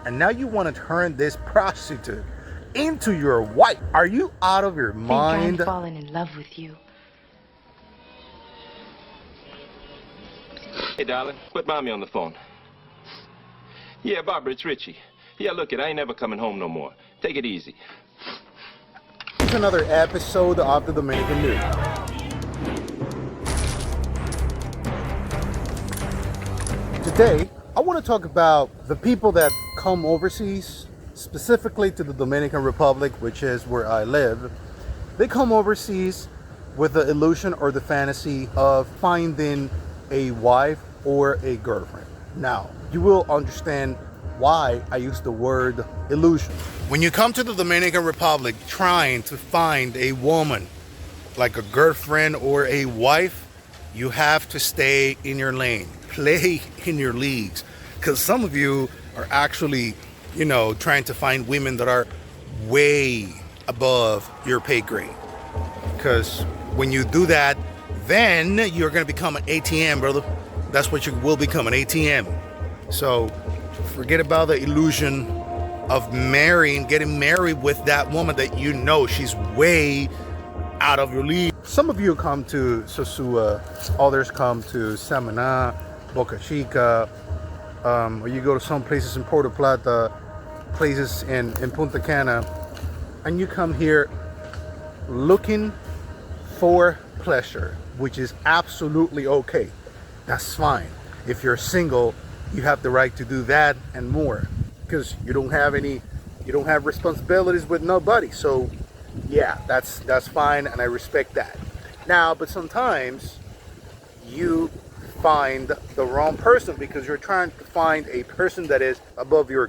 and now you want to turn this prostitute into your wife. Are you out of your mind? I've fallen in love with you. Hey, darling, put Mommy on the phone. Yeah, Barbara, it's Richie. Yeah, look, I ain't never coming home no more. Take it easy. It's another episode of the Dominican News. Today, I want to talk about the people that come overseas, specifically to the Dominican Republic, which is where I live. They come overseas with the illusion or the fantasy of finding a wife or a girlfriend. Now, you will understand why I use the word illusion. When you come to the Dominican Republic trying to find a woman, like a girlfriend or a wife, you have to stay in your lane, play in your leagues. Because some of you are actually, trying to find women that are way above your pay grade. Because when you do that, then you're going to become an ATM, brother. That's what you will become, an ATM. So forget about the illusion of getting married with that woman that she's way out of your league. Some of you come to Sosua, others come to Samaná, Boca Chica, or you go to some places in Puerto Plata, places in Punta Cana, and you come here looking for pleasure, which is absolutely okay. That's fine. If you're single, you have the right to do that and more, because you don't have responsibilities with nobody. So yeah, that's fine, and I respect that. Now, but sometimes you find the wrong person because you're trying to find a person that is above your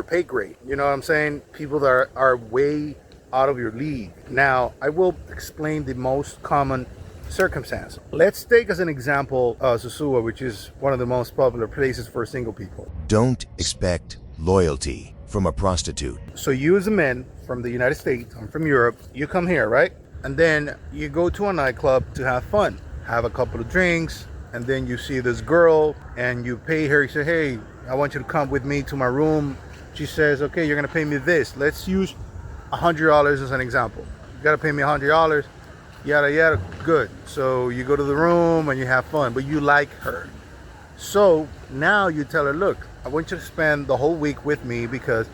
pay grade. You know what I'm saying? People that are way out of your league. Now, I will explain the most common circumstance. Let's take as an example Sosua, which is one of the most popular places for single people. Don't expect loyalty from a prostitute. So you as a man from the United States, I'm from Europe, you come here, right? And then you go to a nightclub to have fun, have a couple of drinks, and then you see this girl and you pay her. You say, hey, I want you to come with me to my room. She says, okay, you're gonna pay me this. Let's use $100 as an example. You gotta pay me $100, yada yada, good. So you go to the room and you have fun, but you like her. So now you tell her, look, I want you to spend the whole week with me because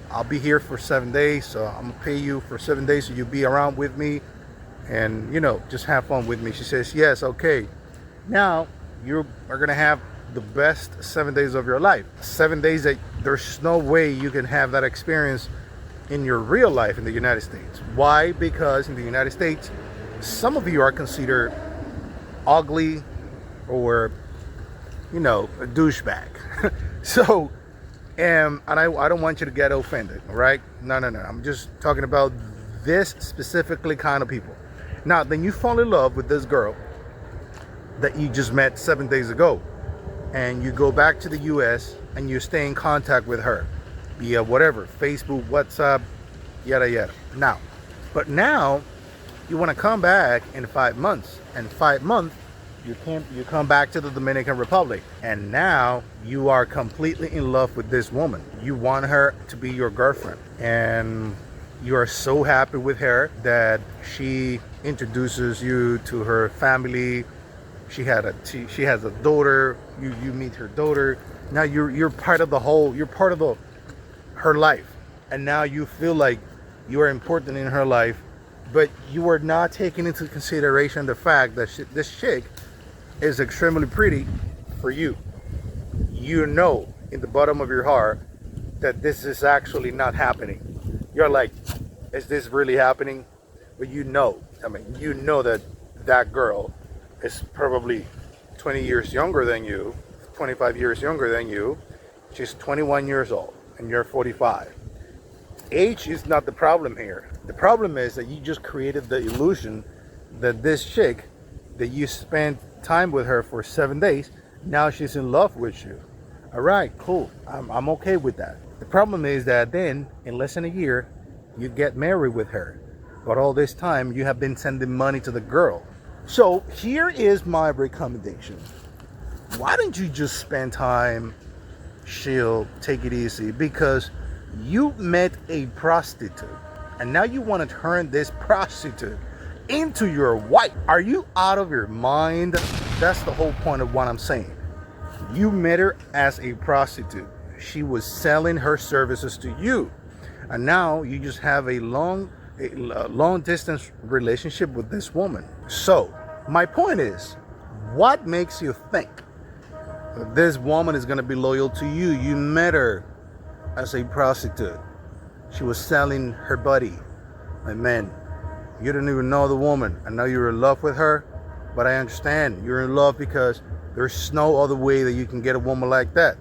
I'll be here for 7 days. So I'm gonna pay you for 7 days so you'll be around with me and, just have fun with me. She says, yes, okay. Now you are gonna have the best 7 days of your life. 7 days that there's no way you can have that experience in your real life in the United States. Why? Because in the United States, some of you are considered ugly or a douchebag. So and I don't want you to get offended, all right? No, I'm just talking about this specifically kind of people. Now then you fall in love with this girl that you just met 7 days ago, and you go back to the US and you stay in contact with her via whatever, Facebook, WhatsApp, yada yada. But now you want to come back in 5 months, and 5 months you come back to the Dominican Republic, and now you are completely in love with this woman. You want her to be your girlfriend, and you are so happy with her that she introduces you to her family. She has a daughter. You meet her daughter. Now you're part of her life, and now you feel like you are important in her life, but you are not taking into consideration the fact that this chick is extremely pretty for you. In the bottom of your heart that this is actually not happening. You're like, is this really happening? But that girl is probably 20 years younger than you, 25 years younger than you. She's 21 years old and you're 45. Age is not the problem here. The problem is that you just created the illusion that this chick that you spent time with her for 7 days, now she's in love with you. All right, cool. I'm okay with that. The problem is that then in less than a year, you get married with her. But all this time you have been sending money to the girl. So here is my recommendation. Why don't you just spend time she'll take it easy because you met a prostitute and now you want to turn this prostitute into your wife. Are you out of your mind? That's the whole point of what I'm saying. You met her as a prostitute. She was selling her services to you. And now you just have a long distance relationship with this woman. So my point is, what makes you think that this woman is going to be loyal to you? You met her as a prostitute. She was selling her body. My man, you didn't even know the woman. I know you're in love with her, but I understand you're in love because there's no other way that you can get a woman like that.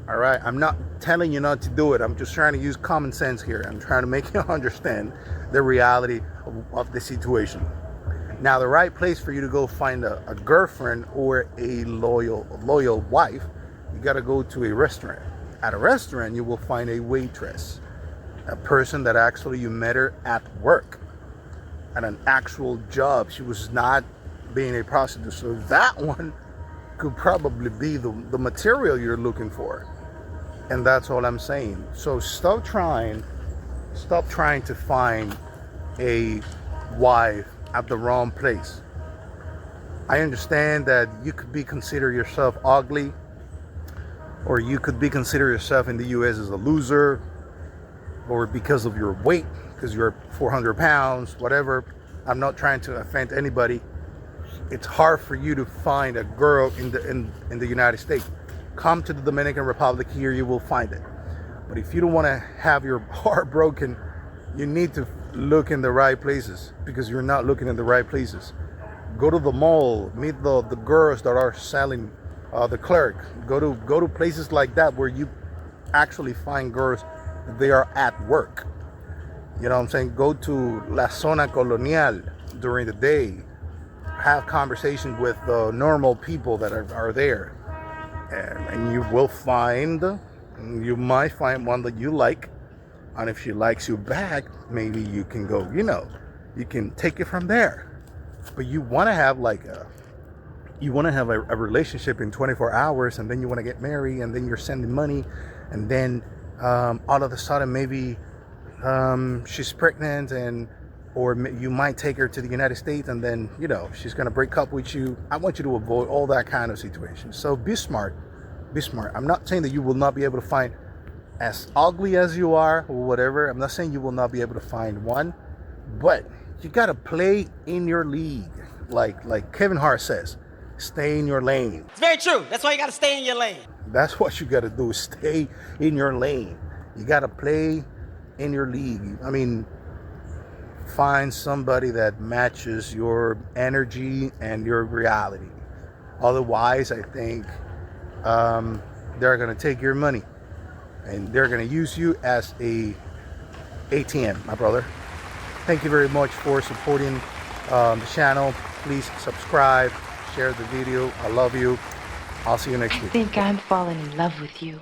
All right, I'm not telling you not to do it. I'm just trying to use common sense here. I'm trying to make you understand the reality of the situation. Now, the right place for you to go find a girlfriend or a loyal wife, you got to go to a restaurant. At a restaurant, you will find a waitress, a person that actually you met her at work, at an actual job. She was not being a prostitute. So that one could probably be the material you're looking for. And that's all I'm saying. So stop trying to find a wife at the wrong place. I understand that you could be consider yourself ugly, or you could be consider yourself in the US as a loser, or because of your weight, because you're 400 pounds, whatever. I'm not trying to offend anybody. It's hard for you to find a girl in the United States. Come to the Dominican Republic, here you will find it. But if you don't want to have your heart broken, you need to look in the right places, because you're not looking in the right places. Go to the mall, meet the girls that are selling, the clerk. Go to places like that where you actually find girls. They are at work. You know what I'm saying? Go to La Zona Colonial during the day. Have conversations with the normal people that are there. And you might find one that you like. And if she likes you back, maybe you can go, you can take it from there. But you want to have a relationship in 24 hours, and then you want to get married, and then you're sending money, and then all of a sudden maybe she's pregnant, or you might take her to the United States, and then she's going to break up with you. I want you to avoid all that kind of situation. So be smart. I'm not saying that you will not be able to find, as ugly as you are or whatever, I'm not saying you will not be able to find one, but you got to play in your league. Like Kevin Hart says, stay in your lane. It's very true. That's why you got to stay in your lane. That's what you got to do. Stay in your lane. You got to play in your league. I mean, find somebody that matches your energy and your reality. Otherwise, I think they're going to take your money, and they're going to use you as a ATM, my brother. Thank you very much for supporting the channel. Please subscribe, share the video. I love you. I'll see you next week. I think I'm falling in love with you.